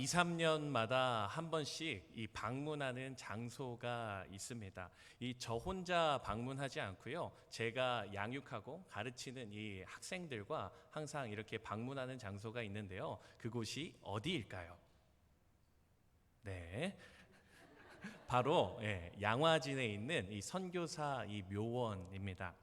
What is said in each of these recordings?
3년마다 한 번씩 이 방문하는 장소가 있습니다. 이 저 혼자 방문하지 않고요. 제가 양육하고 가르치는 이 학생들과 항상 이렇게 방문하는 장소가 있는데요. 그곳이 어디일까요? 네. 바로 양화진에 있는 이 선교사 이 묘원입니다.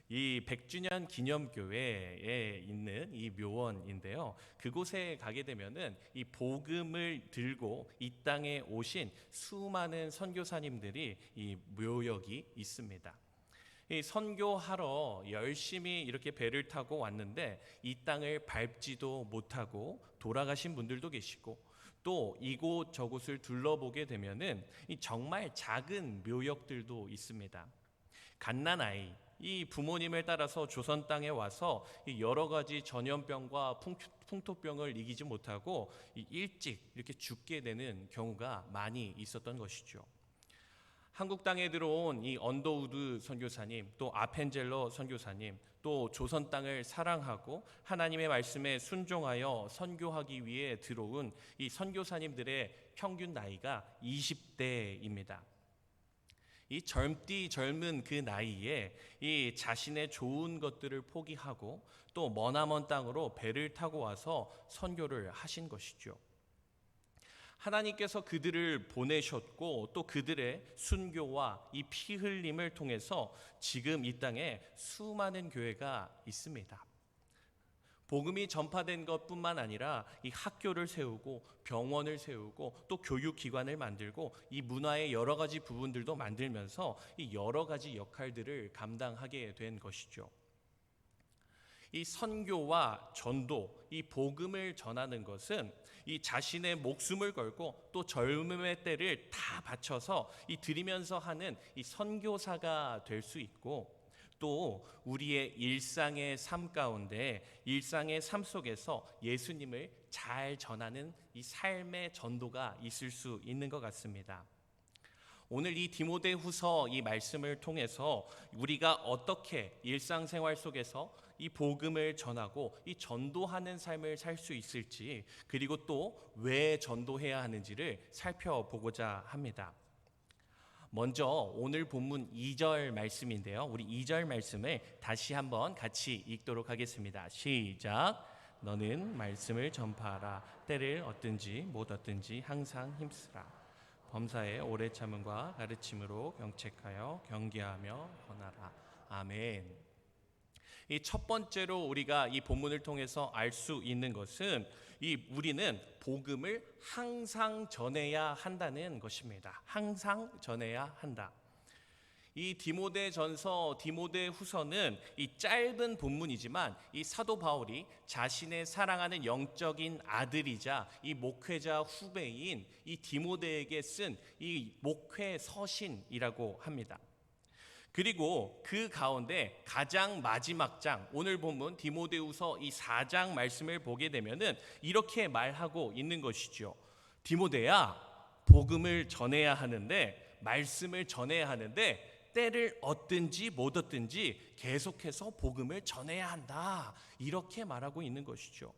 이 100주년 기념교회에 있는 이 묘원인데요. 그곳에 가게 되면은 이 복음을 들고 이 땅에 오신 수많은 선교사님들이 이 묘역이 있습니다. 이 선교하러 열심히 이렇게 배를 타고 왔는데 이 땅을 밟지도 못하고 돌아가신 분들도 계시고, 또 이곳 저곳을 둘러보게 되면은 이 정말 작은 묘역들도 있습니다. 갓난아이, 이 부모님을 따라서 조선 땅에 와서 이 여러 가지 전염병과 풍토병을 이기지 못하고 일찍 이렇게 죽게 되는 경우가 많이 있었던 것이죠. 한국 땅에 들어온 이 언더우드 선교사님, 또 아펜젤러 선교사님, 또 조선 땅을 사랑하고 하나님의 말씀에 순종하여 선교하기 위해 들어온 이 선교사님들의 평균 나이가 20대입니다. 이 젊은 그 나이에 이 자신의 좋은 것들을 포기하고 또 머나먼 땅으로 배를 타고 와서 선교를 하신 것이죠. 하나님께서 그들을 보내셨고 또 그들의 순교와 이 피 흘림을 통해서 지금 이 땅에 수많은 교회가 있습니다. 복음이 전파된 것뿐만 아니라 이 학교를 세우고 병원을 세우고 또 교육기관을 만들고 이 문화의 여러 가지 부분들도 만들면서 이 여러 가지 역할들을 감당하게 된 것이죠. 이 선교와 전도, 이 복음을 전하는 것은 이 자신의 목숨을 걸고 또 젊음의 때를 다 바쳐서 이 드리면서 하는 이 선교사가 될 수 있고, 또 우리의 일상의 삶 가운데 일상의 삶 속에서 예수님을 잘 전하는 이 삶의 전도가 있을 수 있는 것 같습니다. 오늘 이 디모데후서 이 말씀을 통해서 우리가 어떻게 일상생활 속에서 이 복음을 전하고 이 전도하는 삶을 살 수 있을지, 그리고 또 왜 전도해야 하는지를 살펴보고자 합니다. 먼저 오늘 본문 2절 말씀인데요. 우리 2절 말씀을 다시 한번 같이 읽도록 하겠습니다. 시작. 너는 말씀을 전파하라. 때를 얻든지 못 얻든지 항상 힘쓰라. 범사에 오래 참음과 가르침으로 경책하여 경계하며 권하라. 아멘. 이 첫 번째로 우리가 이 본문을 통해서 알 수 있는 것은 우리는 복음을 항상 전해야 한다는 것입니다. 항상 전해야 한다. 이 디모데전서, 디모데후서는 이 짧은 본문이지만 이 사도 바울이 자신의 사랑하는 영적인 아들이자 이 목회자 후배인 이 디모데에게 쓴 이 목회 서신이라고 합니다. 그리고 그 가운데 가장 마지막 장, 오늘 본문 디모데후서 이 4장 말씀을 보게 되면은 이렇게 말하고 있는 것이죠. 디모데야, 복음을 전해야 하는데, 말씀을 전해야 하는데 때를 얻든지 못 얻든지 계속해서 복음을 전해야 한다. 이렇게 말하고 있는 것이죠.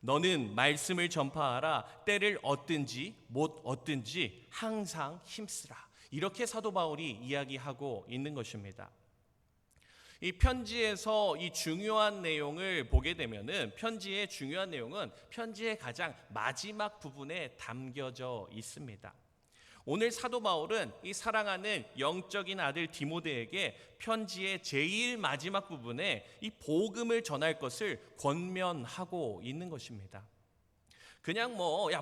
너는 말씀을 전파하라. 때를 얻든지 못 얻든지 항상 힘쓰라. 이렇게 사도 바울이 이야기하고 있는 것입니다. 이 편지에서 이 중요한 내용을 보게 되면은 편지의 중요한 내용은 편지의 가장 마지막 부분에 담겨져 있습니다. 오늘 사도 바울은 이 사랑하는 영적인 아들 디모데에게 편지의 제일 마지막 부분에 이 복음을 전할 것을 권면하고 있는 것입니다. 그냥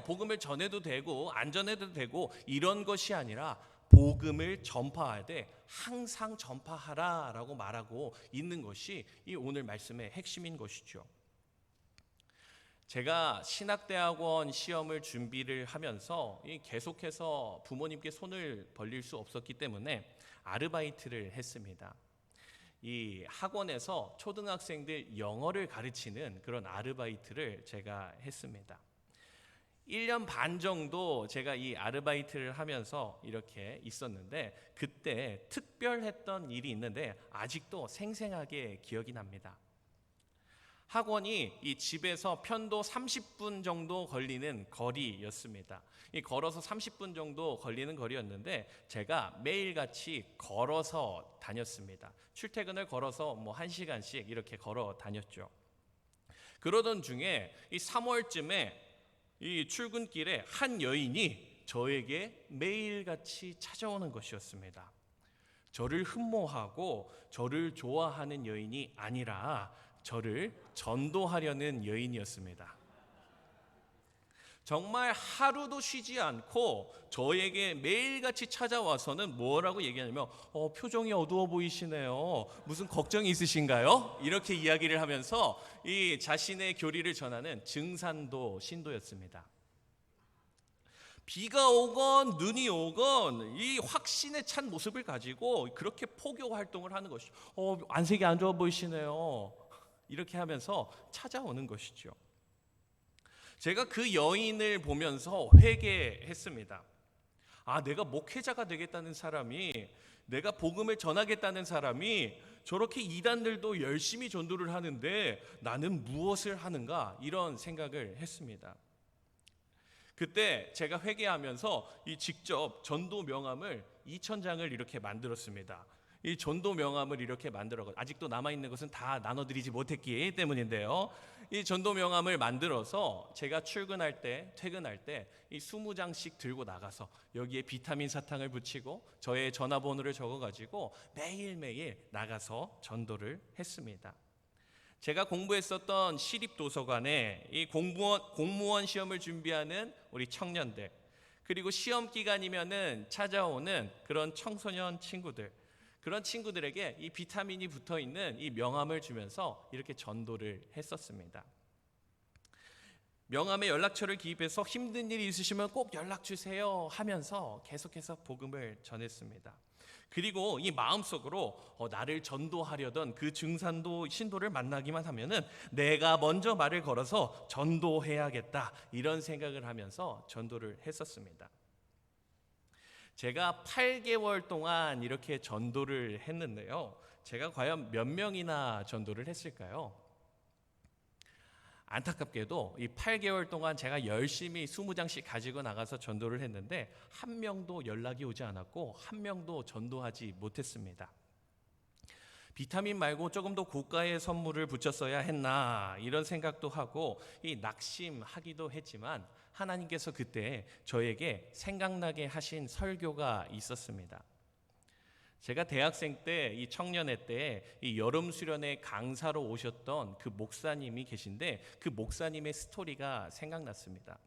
복음을 전해도 되고 안 전해도 되고 이런 것이 아니라 복음을 전파하되 항상 전파하라라고 말하고 있는 것이 이 오늘 말씀의 핵심인 것이죠. 제가 신학대학원 시험을 준비를 하면서 계속해서 부모님께 손을 벌릴 수 없었기 때문에 아르바이트를 했습니다. 이 학원에서 초등학생들 영어를 가르치는 그런 아르바이트를 제가 했습니다. 1년 반 정도 제가 이 아르바이트를 하면서 이렇게 있었는데, 그때 특별했던 일이 있는데 아직도 생생하게 기억이 납니다. 학원이 이 집에서 편도 30분 정도 걸리는 거리였습니다. 이 걸어서 30분 정도 걸리는 거리였는데 제가 매일같이 걸어서 다녔습니다. 출퇴근을 걸어서 뭐 1시간씩 이렇게 걸어 다녔죠. 그러던 중에 이 3월쯤에 이 출근길에 한 여인이 저에게 매일같이 찾아오는 것이었습니다. 저를 흠모하고 저를 좋아하는 여인이 아니라 저를 전도하려는 여인이었습니다. 정말 하루도 쉬지 않고 저에게 매일같이 찾아와서는 뭐라고 얘기하냐면 표정이 어두워 보이시네요. 무슨 걱정이 있으신가요? 이렇게 이야기를 하면서 이 자신의 교리를 전하는 증산도 신도였습니다. 비가 오건 눈이 오건 이 확신에 찬 모습을 가지고 그렇게 포교 활동을 하는 것이죠. 안색이 안 좋아 보이시네요. 이렇게 하면서 찾아오는 것이죠. 제가 그 여인을 보면서 회개했습니다. 내가 목회자가 되겠다는 사람이, 내가 복음을 전하겠다는 사람이 저렇게 이단들도 열심히 전도를 하는데 나는 무엇을 하는가, 이런 생각을 했습니다. 그때 제가 회개하면서 이 직접 전도 명함을 2,000장을 이렇게 만들었습니다. 이 전도 명함을 이렇게 만들어, 아직도 남아있는 것은 다 나눠드리지 못했기 때문인데요. 이 전도 명함을 만들어서 제가 출근할 때, 퇴근할 때 이 20장씩 들고 나가서 여기에 비타민 사탕을 붙이고 저의 전화번호를 적어가지고 매일매일 나가서 전도를 했습니다. 제가 공부했었던 시립도서관에 이 공무원 시험을 준비하는 우리 청년들, 그리고 시험 기간이면은 찾아오는 그런 청소년 친구들, 그런 친구들에게 이 비타민이 붙어 있는 이 명함을 주면서 이렇게 전도를 했었습니다. 명함에 연락처를 기입해서 힘든 일이 있으시면 꼭 연락 주세요 하면서 계속해서 복음을 전했습니다. 그리고 이 마음속으로 나를 전도하려던 그 증산도 신도를 만나기만 하면은 내가 먼저 말을 걸어서 전도해야겠다, 이런 생각을 하면서 전도를 했었습니다. 제가 8개월 동안 이렇게 전도를 했는데요. 제가 과연 몇 명이나 전도를 했을까요? 안타깝게도 이 8개월 동안 제가 열심히 20장씩 가지고 나가서 전도를 했는데 한 명도 연락이 오지 않았고 한 명도 전도하지 못했습니다. 비타민 말고 조금 더 고가의 선물을 붙였어야 했나, 이런 생각도 하고 이 낙심하기도 했지만 하나님께서 그때 저에게 생각나게 하신 설교가 있었습니다. 제가 대학생 때, 이 청년회 때 이 여름 수련회 강사로 오셨던 그 목사님이 계신데 그 목사님의 스토리가 생각났습니다.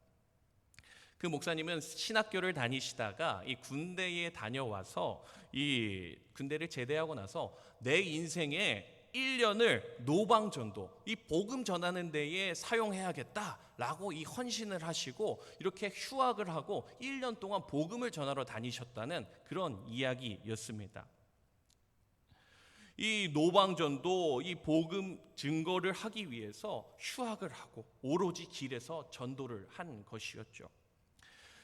그 목사님은 신학교를 다니시다가 이 군대에 다녀와서 이 군대를 제대하고 나서 내 인생에 1년을 노방전도, 이 복음 전하는 데에 사용해야겠다라고 이 헌신을 하시고 이렇게 휴학을 하고 1년 동안 복음을 전하러 다니셨다는 그런 이야기였습니다. 이 노방전도, 이 복음 증거를 하기 위해서 휴학을 하고 오로지 길에서 전도를 한 것이었죠.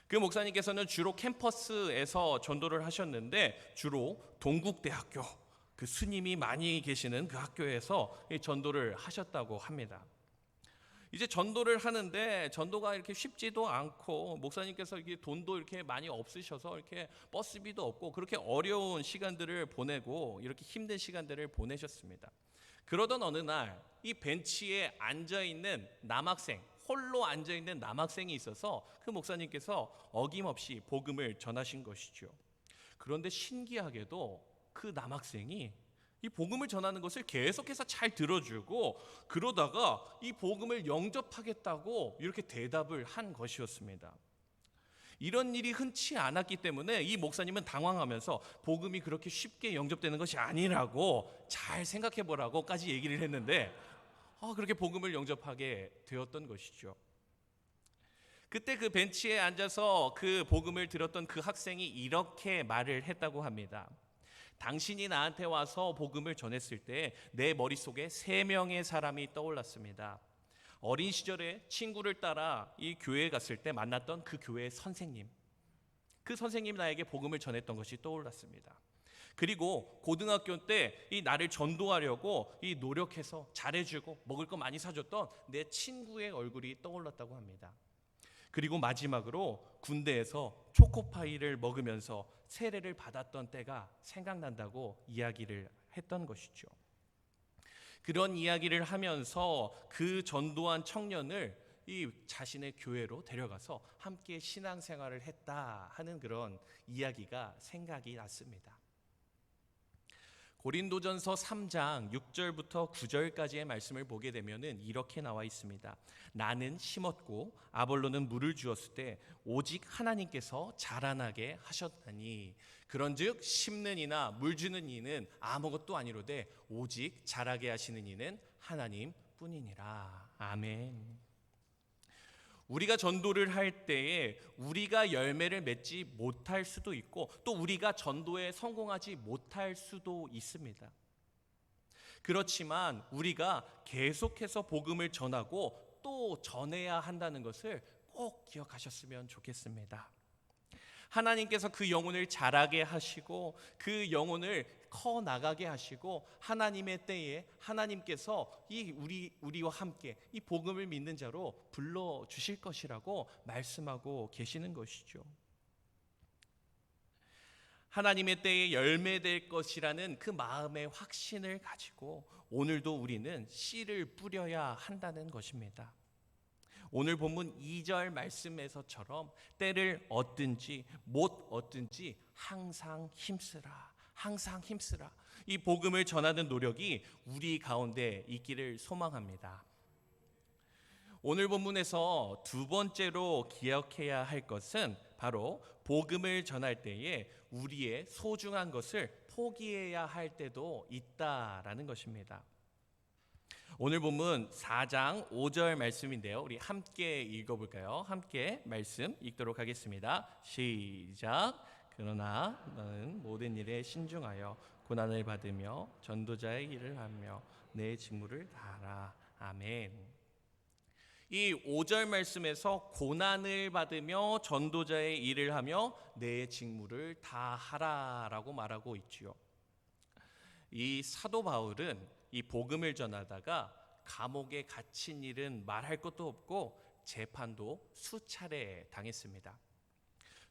그 목사님께서는 주로 캠퍼스에서 전도를 하셨는데 주로 동국대학교, 그 스님이 많이 계시는 그 학교에서 전도를 하셨다고 합니다. 이제 전도를 하는데 전도가 이렇게 쉽지도 않고 목사님께서 이게 돈도 이렇게 많이 없으셔서 이렇게 버스비도 없고 그렇게 어려운 시간들을 보내고 이렇게 힘든 시간들을 보내셨습니다. 그러던 어느 날 이 벤치에 앉아 있는 남학생, 홀로 앉아 있는 남학생이 있어서 그 목사님께서 어김없이 복음을 전하신 것이죠. 그런데 신기하게도 그 남학생이 이 복음을 전하는 것을 계속해서 잘 들어주고 그러다가 이 복음을 영접하겠다고 이렇게 대답을 한 것이었습니다. 이런 일이 흔치 않았기 때문에 이 목사님은 당황하면서 복음이 그렇게 쉽게 영접되는 것이 아니라고 잘 생각해 보라고까지 얘기를 했는데 그렇게 복음을 영접하게 되었던 것이죠. 그때 그 벤치에 앉아서 그 복음을 들었던 그 학생이 이렇게 말을 했다고 합니다. 당신이 나한테 와서 복음을 전했을 때 내 머릿속에 3명의 사람이 떠올랐습니다. 어린 시절에 친구를 따라 이 교회에 갔을 때 만났던 그 교회의 선생님, 그 선생님이 나에게 복음을 전했던 것이 떠올랐습니다. 그리고 고등학교 때 이 나를 전도하려고 이 노력해서 잘해주고 먹을 거 많이 사줬던 내 친구의 얼굴이 떠올랐다고 합니다. 그리고 마지막으로 군대에서 초코파이를 먹으면서 세례를 받았던 때가 생각난다고 이야기를 했던 것이죠. 그런 이야기를 하면서 그 전도한 청년을 이 자신의 교회로 데려가서 함께 신앙생활을 했다 하는 그런 이야기가 생각이 났습니다. 고린도전서 3장 6절부터 9절까지의 말씀을 보게 되면은 이렇게 나와 있습니다. 나는 심었고 아볼로는 물을 주었을 때 오직 하나님께서 자라나게 하셨나니 그런즉 심는 이나 물 주는 이는 아무것도 아니로되 오직 자라게 하시는 이는 하나님뿐이니라. 아멘. 우리가 전도를 할 때에 우리가 열매를 맺지 못할 수도 있고 또 우리가 전도에 성공하지 못할 수도 있습니다. 그렇지만 우리가 계속해서 복음을 전하고 또 전해야 한다는 것을 꼭 기억하셨으면 좋겠습니다. 하나님께서 그 영혼을 자라게 하시고 그 영혼을 커 나가게 하시고 하나님의 때에 하나님께서 우리와 함께 이 복음을 믿는 자로 불러 주실 것이라고 말씀하고 계시는 것이죠. 하나님의 때에 열매될 것이라는 그 마음의 확신을 가지고 오늘도 우리는 씨를 뿌려야 한다는 것입니다. 오늘 본문 2절 말씀에서처럼 때를 얻든지 못 얻든지 항상 힘쓰라. 항상 힘쓰라. 이 복음을 전하는 노력이 우리 가운데 있기를 소망합니다. 오늘 본문에서 두 번째로 기억해야 할 것은 바로 복음을 전할 때에 우리의 소중한 것을 포기해야 할 때도 있다라는 것입니다. 오늘 본문 4장 5절 말씀인데요. 우리 함께 읽어볼까요? 함께 말씀 읽도록 하겠습니다. 시작. 그러나 너는 모든 일에 신중하여 고난을 받으며 전도자의 일을 하며 내 직무를 다하라. 아멘. 이 5절 말씀에서 고난을 받으며 전도자의 일을 하며 내 직무를 다하라라고 말하고 있지요. 이 사도 바울은 이 복음을 전하다가 감옥에 갇힌 일은 말할 것도 없고 재판도 수차례 당했습니다.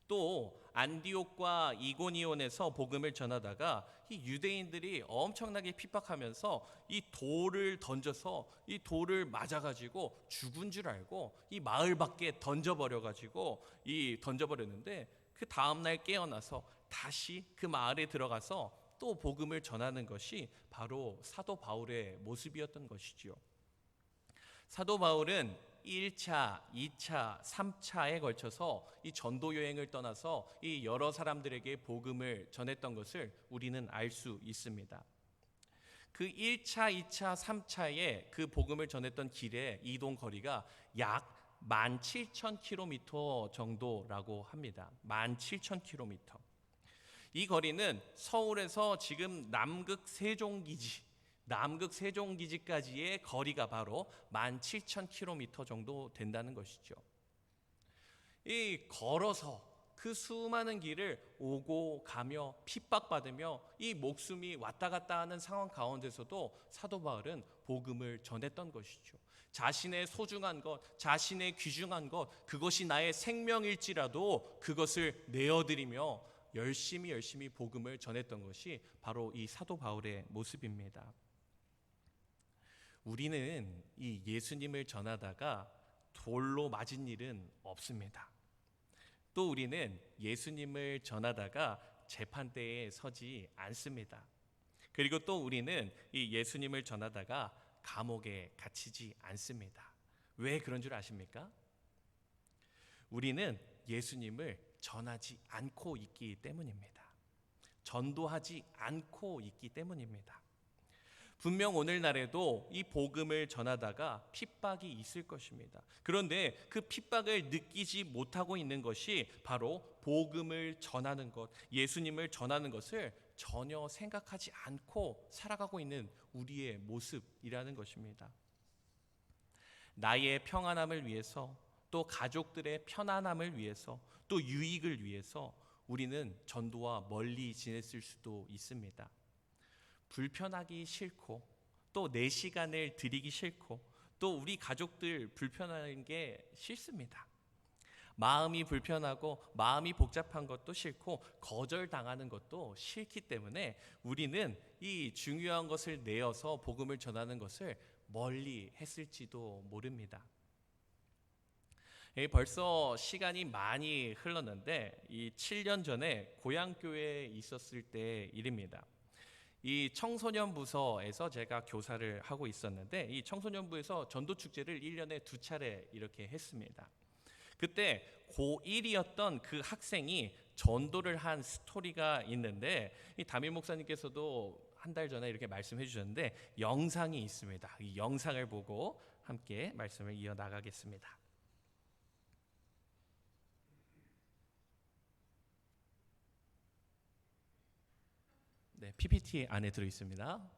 또 안디옥과 이고니온에서 복음을 전하다가 이 유대인들이 엄청나게 핍박하면서 이 돌을 던져서 이 돌을 맞아가지고 죽은 줄 알고 이 마을 밖에 던져버렸는데 그 다음날 깨어나서 다시 그 마을에 들어가서 또 복음을 전하는 것이 바로 사도 바울의 모습이었던 것이지요. 사도 바울은 1차, 2차, 3차에 걸쳐서 이 전도 여행을 떠나서 이 여러 사람들에게 복음을 전했던 것을 우리는 알 수 있습니다. 그 1차, 2차, 3차에 그 복음을 전했던 길의 이동 거리가 약 17,000km 정도라고 합니다. 17,000km. 이 거리는 서울에서 지금 남극 세종기지까지의 거리가 바로 17,000km 정도 된다는 것이죠. 이 걸어서 그 수많은 길을 오고 가며 핍박받으며 이 목숨이 왔다 갔다 하는 상황 가운데서도 사도 바울은 복음을 전했던 것이죠. 자신의 소중한 것, 자신의 귀중한 것, 그것이 나의 생명일지라도 그것을 내어드리며 열심히 복음을 전했던 것이 바로 이 사도 바울의 모습입니다. 우리는 이 예수님을 전하다가 돌로 맞은 일은 없습니다. 또 우리는 예수님을 전하다가 재판대에 서지 않습니다. 그리고 또 우리는 이 예수님을 전하다가 감옥에 갇히지 않습니다. 왜 그런 줄 아십니까? 우리는 예수님을 전하지 않고 있기 때문입니다. 전도하지 않고 있기 때문입니다. 분명 오늘날에도 이 복음을 전하다가 핍박이 있을 것입니다. 그런데 그 핍박을 느끼지 못하고 있는 것이 바로 복음을 전하는 것, 예수님을 전하는 것을 전혀 생각하지 않고 살아가고 있는 우리의 모습이라는 것입니다. 나의 평안함을 위해서 또 가족들의 편안함을 위해서 또 유익을 위해서 우리는 전도와 멀리 지냈을 수도 있습니다. 불편하기 싫고 또 내 시간을 들이기 싫고 또 우리 가족들 불편한 게 싫습니다. 마음이 불편하고 마음이 복잡한 것도 싫고 거절당하는 것도 싫기 때문에 우리는 이 중요한 것을 내어서 복음을 전하는 것을 멀리 했을지도 모릅니다. 벌써 시간이 많이 흘렀는데 이 7년 전에 고향교회에 있었을 때 일입니다. 이 청소년 부서에서 제가 교사를 하고 있었는데 이 청소년부에서 전도 축제를 1년에 2차례 이렇게 했습니다. 그때 고1이었던 그 학생이 전도를 한 스토리가 있는데 이 담임 목사님께서도 한 달 전에 이렇게 말씀해 주셨는데 영상이 있습니다. 이 영상을 보고 함께 말씀을 이어나가겠습니다. 네, PPT 안에 들어 있습니다.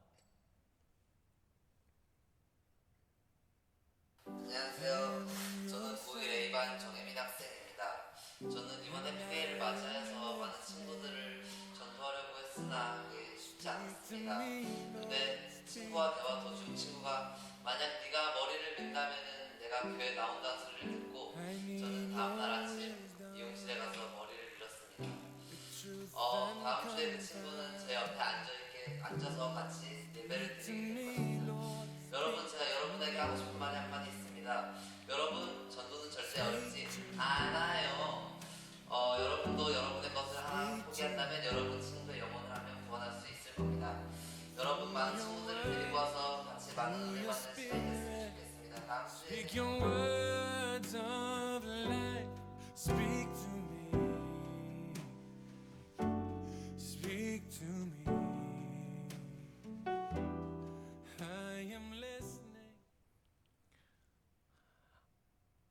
안녕하세요. 저는 고1 A반 정혜민 학생입니다. 저는 이번에 피해를 맞이해서 많은 친구들을 전도하려고 했으나 그게 쉽지 않았습니다. 근데 친구와 대화 도중 친구가 만약 네가 머리를 민다면은 내가 교회 나온다는 소리를 듣고 저는 다음날 아침 미용실에 가서 머리를 밀었습니다. 다음 주에 그 친구는 제 옆에 앉아서 같이 예배를 드리게 된 것입니다. 여러분, 제가 여러분에게 하고 싶은 말이 한마디 있습니다. 여러분, 전도는 절대 어렵지 않아요. 여러분도 여러분의 것을 하나 포기한다면 여러분 친구의 영혼을 하면 구원할 수 있을 겁니다. 여러분, 많은 친구들을 데리고 와서 같이 많은 은혜 받는 시간이 됐으면 좋겠습니다. 다음 주에 Speak your words of life. Speak to me. Speak to me. I am listening.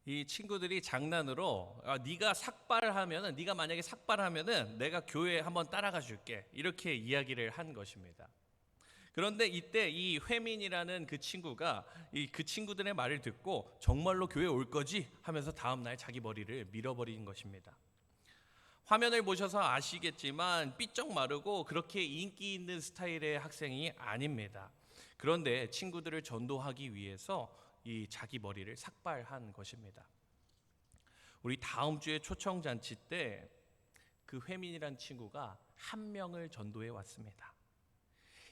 이 친구들이 장난으로 네가 삭발을 하면은 네가 만약에 삭발하면은 내가 교회에 한번 따라가 줄게 이렇게 이야기를 한 것입니다. 그런데 이때 이 회민이라는 그 친구가 그 친구들의 말을 듣고 정말로 교회 올 거지 하면서 다음 날 자기 머리를 밀어버린 것입니다. 화면을 보셔서 아시겠지만 삐쩍 마르고 그렇게 인기 있는 스타일의 학생이 아닙니다. 그런데 친구들을 전도하기 위해서 이 자기 머리를 삭발한 것입니다. 우리 다음 주에 초청 잔치 때 그 회민이란 친구가 한 명을 전도해 왔습니다.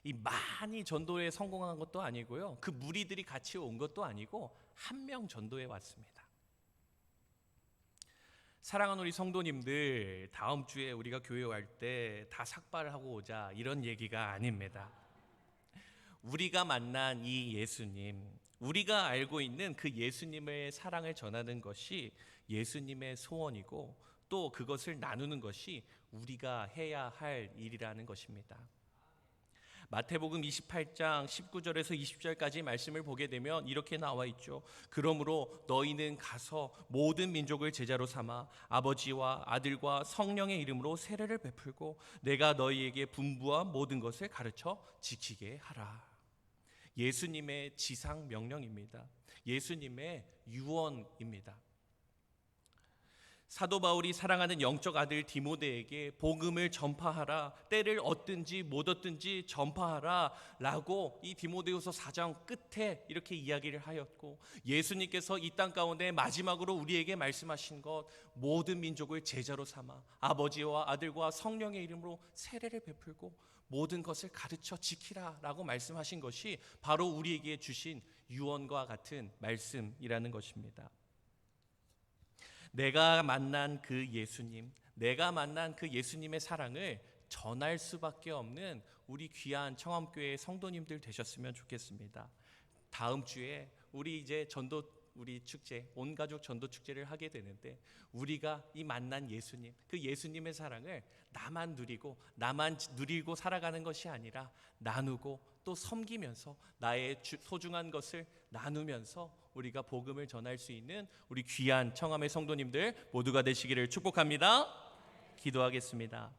이 많이 전도에 성공한 것도 아니고요. 그 무리들이 같이 온 것도 아니고 한 명 전도해 왔습니다. 사랑하는 우리 성도님들, 다음 주에 우리가 교회 갈 때 다 삭발을 하고 오자 이런 얘기가 아닙니다. 우리가 만난 이 예수님, 우리가 알고 있는 그 예수님의 사랑을 전하는 것이 예수님의 소원이고 또 그것을 나누는 것이 우리가 해야 할 일이라는 것입니다. 마태복음 28장 19절에서 20절까지 말씀을 보게 되면 이렇게 나와 있죠. 그러므로 너희는 가서 모든 민족을 제자로 삼아 아버지와 아들과 성령의 이름으로 세례를 베풀고 내가 너희에게 분부한 모든 것을 가르쳐 지키게 하라. 예수님의 지상 명령입니다. 예수님의 유언입니다. 사도 바울이 사랑하는 영적 아들 디모데에게 복음을 전파하라, 때를 얻든지 못 얻든지 전파하라 라고 이 디모데후서 4장 끝에 이렇게 이야기를 하였고, 예수님께서 이 땅 가운데 마지막으로 우리에게 말씀하신 것, 모든 민족을 제자로 삼아 아버지와 아들과 성령의 이름으로 세례를 베풀고 모든 것을 가르쳐 지키라 라고 말씀하신 것이 바로 우리에게 주신 유언과 같은 말씀이라는 것입니다. 내가 만난 그 예수님, 내가 만난 그 예수님의 사랑을 전할 수밖에 없는 우리 귀한 청암교회 성도님들 되셨으면 좋겠습니다. 다음 주에 우리 이제 우리 축제, 온 가족 전도 축제를 하게 되는데, 우리가 이 만난 예수님, 그 예수님의 사랑을 나만 누리고 살아가는 것이 아니라 나누고 또 섬기면서 나의 소중한 것을 나누면서 우리가 복음을 전할 수 있는 우리 귀한 청암의 성도님들 모두가 되시기를 축복합니다. 기도하겠습니다.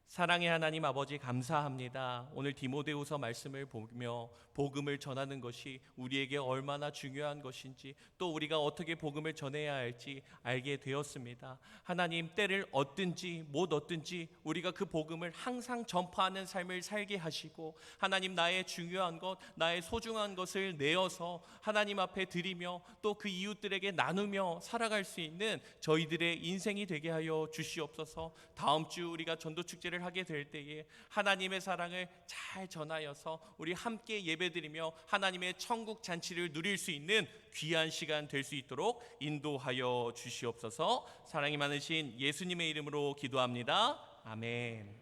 사랑의 하나님 아버지 감사합니다. 오늘 디모데후서 말씀을 보며 복음을 전하는 것이 우리에게 얼마나 중요한 것인지 또 우리가 어떻게 복음을 전해야 할지 알게 되었습니다. 하나님, 때를 얻든지 못 얻든지 우리가 그 복음을 항상 전파하는 삶을 살게 하시고, 하나님, 나의 중요한 것, 나의 소중한 것을 내어서 하나님 앞에 드리며 또 그 이웃들에게 나누며 살아갈 수 있는 저희들의 인생이 되게 하여 주시옵소서. 다음 주 우리가 전도 축제를 하게 될 때에 하나님의 사랑을 잘 전하여서 우리 함께 예배드리며 하나님의 천국 잔치를 누릴 수 있는 귀한 시간 될 수 있도록 인도하여 주시옵소서. 사랑이 많으신 예수님의 이름으로 기도합니다. 아멘.